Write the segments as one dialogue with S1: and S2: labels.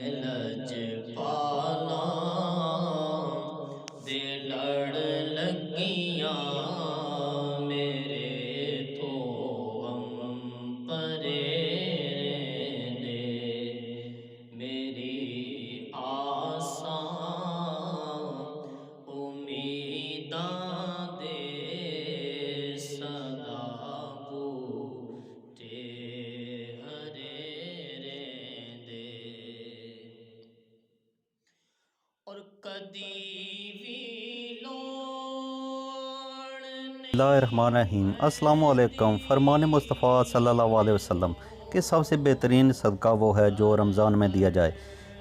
S1: لج پالا دے لڑ لگیاں میرے تو غم پرے دے میری آساں امیداں دے صدا بوٹے ہرے دے اور کدی بھی
S2: بسم اللہ الرحمن الرحیم۔ السلام علیکم۔ فرمان مصطفیٰ صلی اللہ علیہ وسلم کہ سب سے بہترین صدقہ وہ ہے جو رمضان میں دیا جائے۔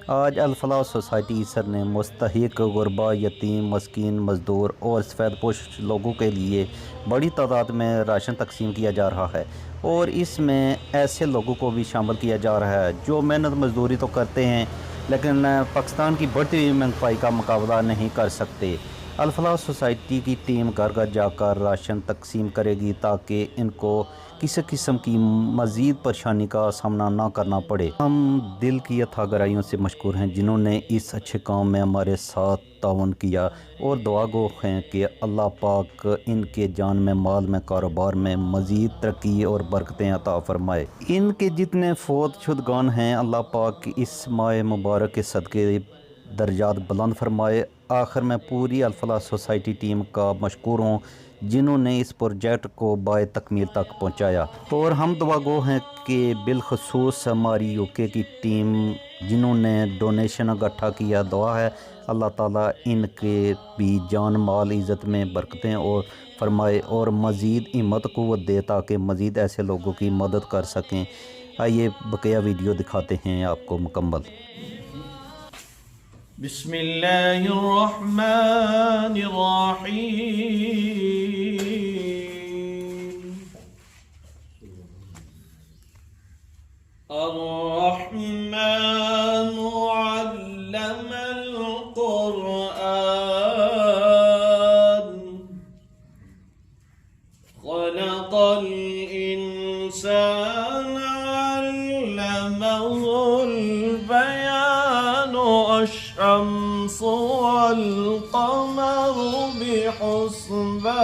S2: آج الفلاح سوسائٹی ایسر نے مستحق غربا، یتیم، مسکین، مزدور اور سفید پوش لوگوں کے لیے بڑی تعداد میں راشن تقسیم کیا جا رہا ہے، اور اس میں ایسے لوگوں کو بھی شامل کیا جا رہا ہے جو محنت مزدوری تو کرتے ہیں لیکن پاکستان کی بڑھتی ہوئی مہنگائی کا مقابلہ نہیں کر سکتے۔ الفلاح سوسائٹی کی ٹیم گھر گھر جا کر راشن تقسیم کرے گی تاکہ ان کو کسی قسم کی مزید پریشانی کا سامنا نہ کرنا پڑے۔ ہم دل کی اتھا گہرائیوں سے مشکور ہیں جنہوں نے اس اچھے کام میں ہمارے ساتھ تعاون کیا، اور دعا گو ہیں کہ اللہ پاک ان کے جان میں، مال میں، کاروبار میں مزید ترقی اور برکتیں عطا فرمائے۔ ان کے جتنے فوت شدگان ہیں اللہ پاک اس ماہ مبارک کے صدقے درجات بلند فرمائے۔ آخر میں پوری الفلاح سوسائٹی ٹیم کا مشکور ہوں جنہوں نے اس پروجیکٹ کو بائے تکمیل تک پہنچایا، اور ہم دعا گو ہیں کہ بالخصوص ہماری یو کے کی ٹیم جنہوں نے ڈونیشن اکٹھا کیا، دعا ہے اللہ تعالیٰ ان کے بھی جان مال عزت میں برکتیں اور فرمائے اور مزید ہمت قوت دے تاکہ مزید ایسے لوگوں کی مدد کر سکیں۔ آئیے بقیہ ویڈیو دکھاتے ہیں آپ کو مکمل۔
S1: بسم اللہ الرحمن الرحیم الرحمن علم القرآن خلق الإنسان علمه البيان الشمس والقمر بحسبان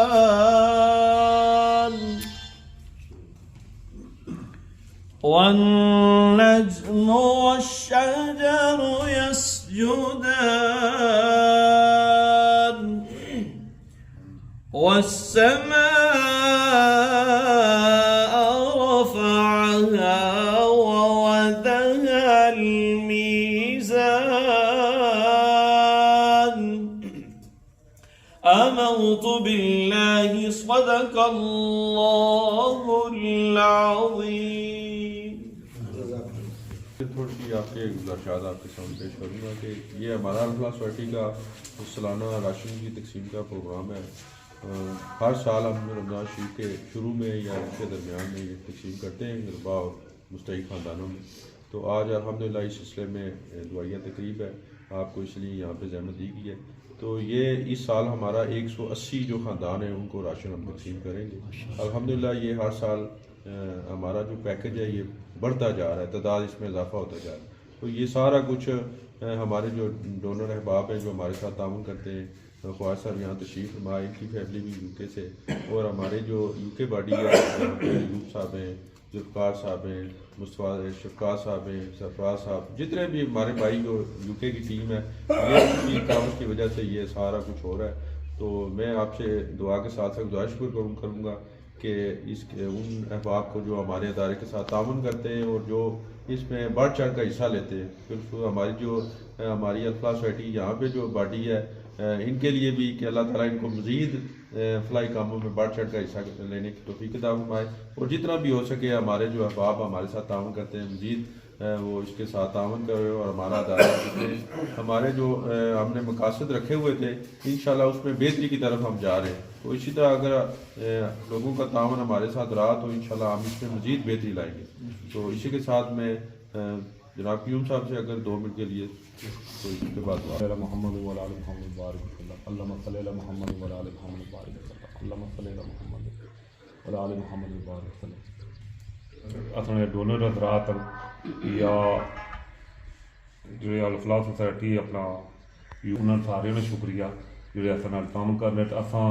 S1: والنجم والشجر يسجدان والسماء رفعها ووضع الميزان آمنت بالله صدق الله العظيم۔
S3: تھوڑی سی آپ کے گزارشات آپ کے سامنے پیش کروں گا کہ یہ ہمارا الفلاح سوسائٹی کا سالانہ راشن کی تقسیم کا پروگرام ہے۔ ہر سال ہم رمضان شریف کے شروع میں یا اس کے درمیان میں یہ تقسیم کرتے ہیں غربا اور مستحق خاندانوں میں۔ تو آج الحمدللہ اس سلسلے میں دعائیہ تقریب ہے، آپ کو اس لیے یہاں پہ زحمت دی گئی ہے۔ تو یہ اس سال ہمارا 180 جو خاندان ہیں ان کو راشن ہم تقسیم کریں گے۔ الحمدللہ یہ ہر سال ہمارا جو پیکج ہے یہ بڑھتا جا رہا ہے، تعداد اس میں اضافہ ہوتا جا رہا ہے۔ تو یہ سارا کچھ ہمارے جو ڈونر احباب ہیں جو ہمارے ساتھ تعاون کرتے ہیں، خواجہ صاحب یہاں تشریف فرمائے، ان کی فیملی بھی یو کے سے، اور ہمارے جو یو کے باڈی ہے ایوب صاحب ہیں، ذوالفقار صاحب ہیں، مصطفیٰ شفقات صاحب ہیں، سرفراز صاحب، جتنے بھی ہمارے بھائی جو یو کے کی ٹیم ہے، یہ ان کی تعاون کی وجہ سے یہ سارا کچھ ہو رہا ہے۔ تو میں آپ سے دعا کے ساتھ ساتھ گزارش کروں گا کہ ان احباب کو جو ہمارے ادارے کے ساتھ تعاون کرتے ہیں اور جو اس میں بڑھ چڑھ کا حصہ لیتے ہیں، پھر ہماری الفلاح سوسائٹی یہاں پہ جو باڈی ہے ان کے لیے بھی کہ اللہ تعالیٰ ان کو مزید فلاحی کاموں میں بڑھ چڑھ کا حصہ لینے کی توفیق عطا فرمائے، اور جتنا بھی ہو سکے ہمارے جو احباب ہمارے ساتھ تعاون کرتے ہیں مزید وہ اس کے ساتھ تعاون کرے، اور ہمارا ادارہ ہمارے جو ہم نے مقاصد رکھے ہوئے تھے انشاءاللہ اس میں بہتری کی طرف ہم جا رہے ہیں۔ تو اسی طرح اگر لوگوں کا تعاون ہمارے ساتھ رہا تو انشاءاللہ ہم اس میں مزید بہتری لائیں گے۔ تو اسی کے ساتھ میں جناب قیوم صاحب سے اگر 2 منٹ کے لیے تو اس کے بعد
S4: محمد وعلی آل محمد بارک وسلم اللہم صلی علی محمد وعلی آل محمد بارک وسلم اللہم صلی علی محمد وعلی آل محمد بارک وسلم۔ اصل ڈونر حضرات یا جڑے الفلاح سوسائٹی اپنا انہوں سارے نے شکریہ جڑے اصل نال کام کرنے اساں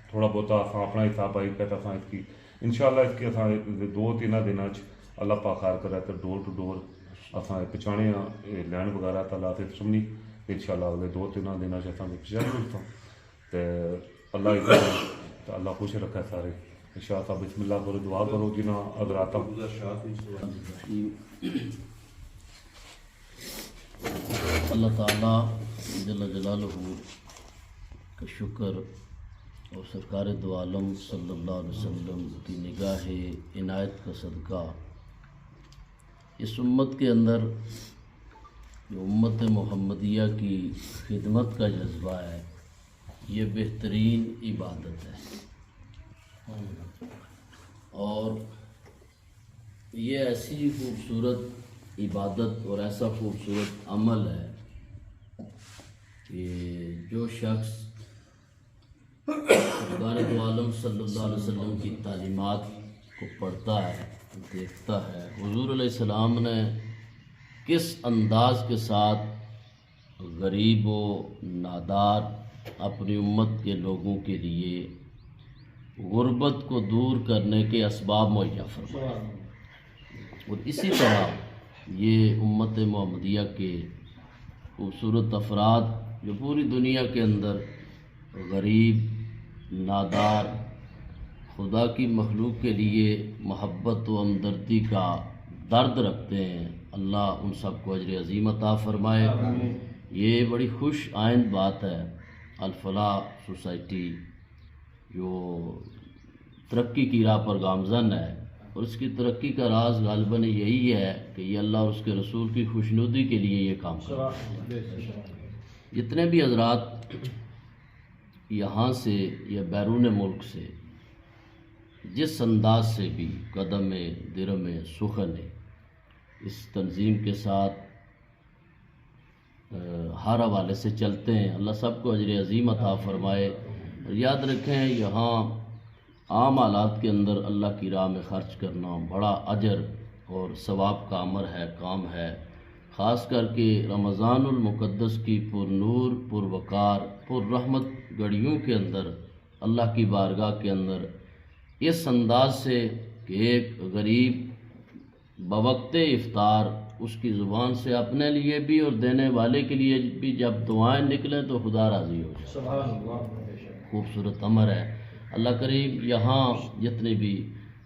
S4: تھوڑا بہت اساں اپنا حساب آئی کہ اساں اس کی انشاءاللہ اس کی اساں 2-3 دنوں اللہ پاک خیر کرے تو ڈور ٹو ڈور اساں پہچانے لین وغیرہ تو اللہ سے سمنی انشاءاللہ اگلے 2-3 دنوں اساں پہچانے تے اللہ تو اللہ خوش رکھے سارے شاہ صاحب بسم اللہ کرو دعا کرو جنہاں حضرات
S5: اللہ تعالیٰ جل جلالہ کا شکر اور سرکار دو عالم صلی اللہ علیہ وسلم کی نگاہ عنایت کا صدقہ اس امت کے اندر جو امت محمدیہ کی خدمت کا جذبہ ہے یہ بہترین عبادت ہے اور یہ ایسی خوبصورت عبادت اور ایسا خوبصورت عمل ہے کہ جو شخص سرکار دو عالم صلی اللہ علیہ وسلم کی تعلیمات کو پڑھتا ہے دیکھتا ہے حضور علیہ السلام نے کس انداز کے ساتھ غریب و نادار اپنی امت کے لوگوں کے لیے غربت کو دور کرنے کے اسباب مہیا فرمائے اور اسی طرح یہ امت محمدیہ کے خوبصورت افراد جو پوری دنیا کے اندر غریب نادار خدا کی مخلوق کے لیے محبت و ہمدردی کا درد رکھتے ہیں اللہ ان سب کو اجر عظیم عطا فرمائے۔ یہ بڑی خوش آئند بات ہے الفلاح سوسائٹی جو ترقی کی راہ پر گامزن ہے اور اس کی ترقی کا راز غالباً یہی ہے کہ یہ اللہ اور اس کے رسول کی خوشنودی کے لیے یہ کام کرتے ہیں۔ جتنے بھی حضرات یہاں سے یا بیرون ملک سے جس انداز سے بھی قدم درم سخن اس تنظیم کے ساتھ ہر حوالے سے چلتے ہیں اللہ سب کو اجر عظیم عطا فرمائے۔ یاد رکھیں یہاں عام حالات کے اندر اللہ کی راہ میں خرچ کرنا بڑا اجر اور ثواب کا امر ہے کام ہے، خاص کر کے رمضان المقدس کی پر نور پر وقار پر رحمت گھڑیوں کے اندر اللہ کی بارگاہ کے اندر اس انداز سے کہ ایک غریب بوقت افطار اس کی زبان سے اپنے لیے بھی اور دینے والے کے لیے بھی جب دعائیں نکلیں تو خدا راضی ہو جائے۔ خوبصورت امر ہے۔ اللہ کریم یہاں جتنے بھی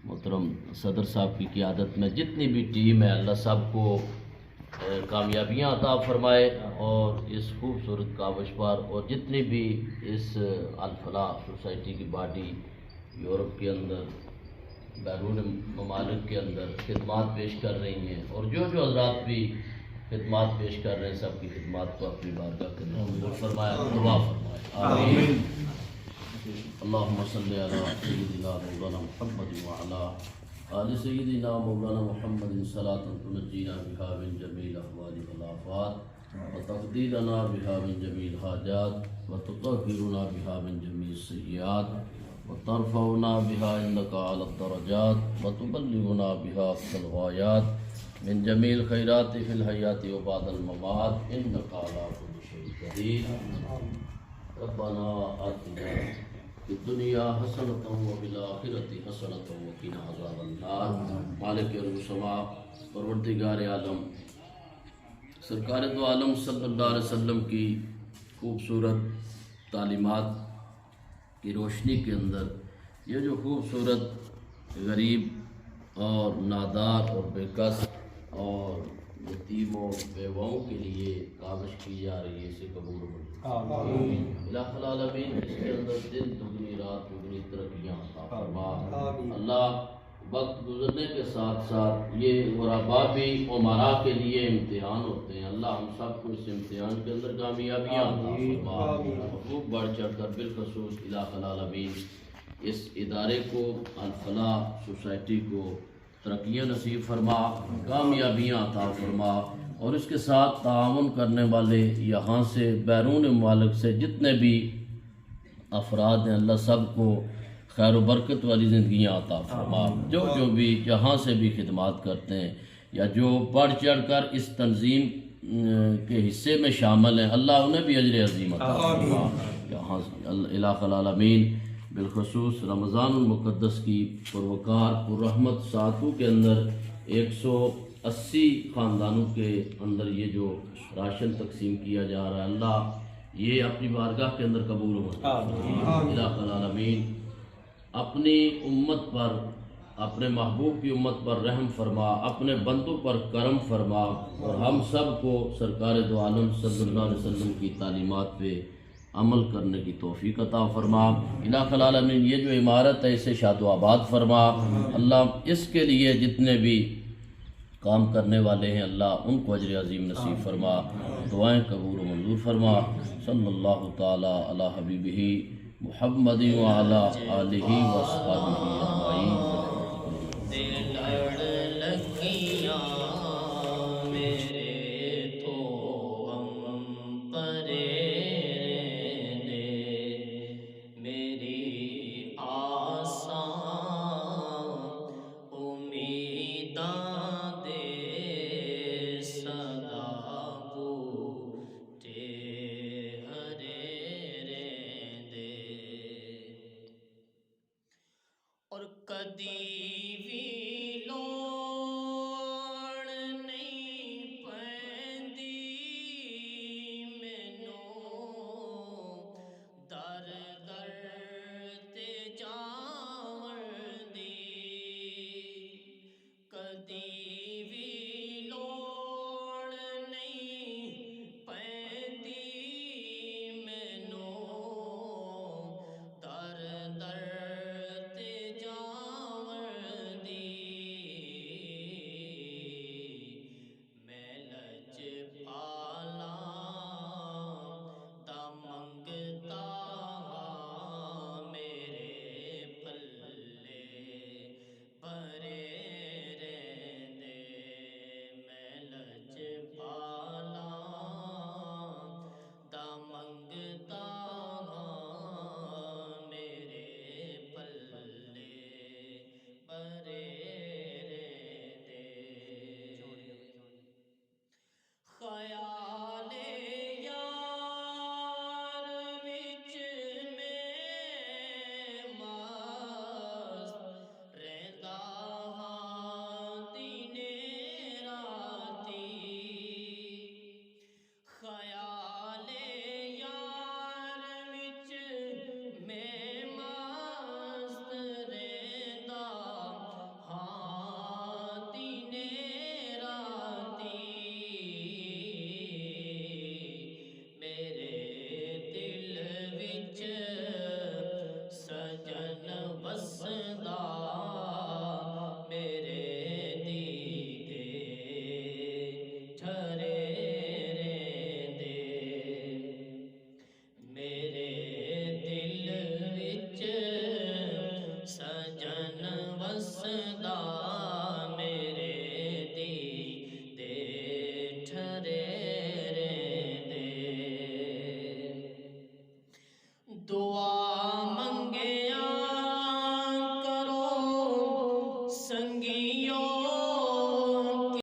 S5: محترم صدر صاحب کی قیادت میں جتنی بھی ٹیم ہے اللہ سب کو کامیابیاں عطا فرمائے اور اس خوبصورت کاوش پر اور جتنی بھی اس الفلاح سوسائٹی کی باڈی یورپ کے اندر بیرون ممالک کے اندر خدمات پیش کر رہی ہیں اور جو حضرات بھی خدمات پیش کر رہے ہیں سب کی خدمات کو اپنی بارگاہ کے اندر قبول فرمائے دعا فرمائے آمین۔ اللہم صلی علی سیدنا مولانا محمد وعلی آل سیدنا مولانا محمد صلاة تنجینا بها من جمیع الاحوال والآفات وتقضی لنا بها من جمیع الحاجات وتطہرنا بها من جمیع السیئات وترفعنا بها عندك على الدرجات وتبلغنا بها أقصى الغايات من جميع الخيرات في الحياة وبعد الممات إنك على كل شيء قدير۔ ربنا آتنا في الدنيا حسنة وفي الآخرة حسنة وقنا عذاب النار۔ مالک السماء پروردگار عالم سرکار دو عالم صلی اللہ علیہ وسلم کی خوبصورت تعلیمات کی روشنی کے اندر یہ جو خوبصورت غریب اور نادار اور بے کس اور یتیموں بیواؤں کے لیے کاوش کی جا رہی ہے اسے قبول آمین۔ الہ العالمین اس کے اندر دن دگنی رات دگنی ترقیاں عطا فرما۔ اللہ وقت گزرنے کے ساتھ ساتھ یہ غربا بھی عمرا کے لیے امتحان ہوتے ہیں اللہ ہم سب کو اس امتحان کے اندر کامیابیاں عطا فرما۔ خوب بڑھ چڑھ کر بالخصوص الہ العالمین اس ادارے کو الفلاح سوسائٹی کو ترقیاں نصیب فرما کامیابیاں عطا فرما اور اس کے ساتھ تعاون کرنے والے یہاں سے بیرون ممالک سے جتنے بھی افراد ہیں اللہ سب کو خیر و برکت والی زندگیاں عطا فرما۔ جو بھی جہاں سے بھی خدمات کرتے ہیں یا جو بڑھ چڑھ کر اس تنظیم کے حصے میں شامل ہیں، اللہ انہیں بھی اجر عظیم عطا فرمائے۔ یہاں الہ العالمین بالخصوص رمضان المقدس کی پروقار پررحمت ساتوں کے اندر 180 خاندانوں کے اندر یہ جو راشن تقسیم کیا جا رہا ہے، اللہ یہ اپنی بارگاہ کے اندر قبول ہو۔ الہ العالمین اپنی امت پر، اپنے محبوب کی امت پر رحم فرما، اپنے بندوں پر کرم فرما، اور ہم سب کو سرکار دو عالم صلی اللہ علیہ وسلم کی تعلیمات پہ عمل کرنے کی توفیق عطا فرما۔ الہ العالمین یہ جو عمارت ہے اسے شاد و آباد فرما، اللہ اس کے لیے جتنے بھی کام کرنے والے ہیں اللہ ان کو اجر عظیم نصیب فرما، دعائیں قبول و منظور فرما۔ صلی اللہ تعالی علی حبیبہ محمد وعلی آلہ وصحبہ اجمعین۔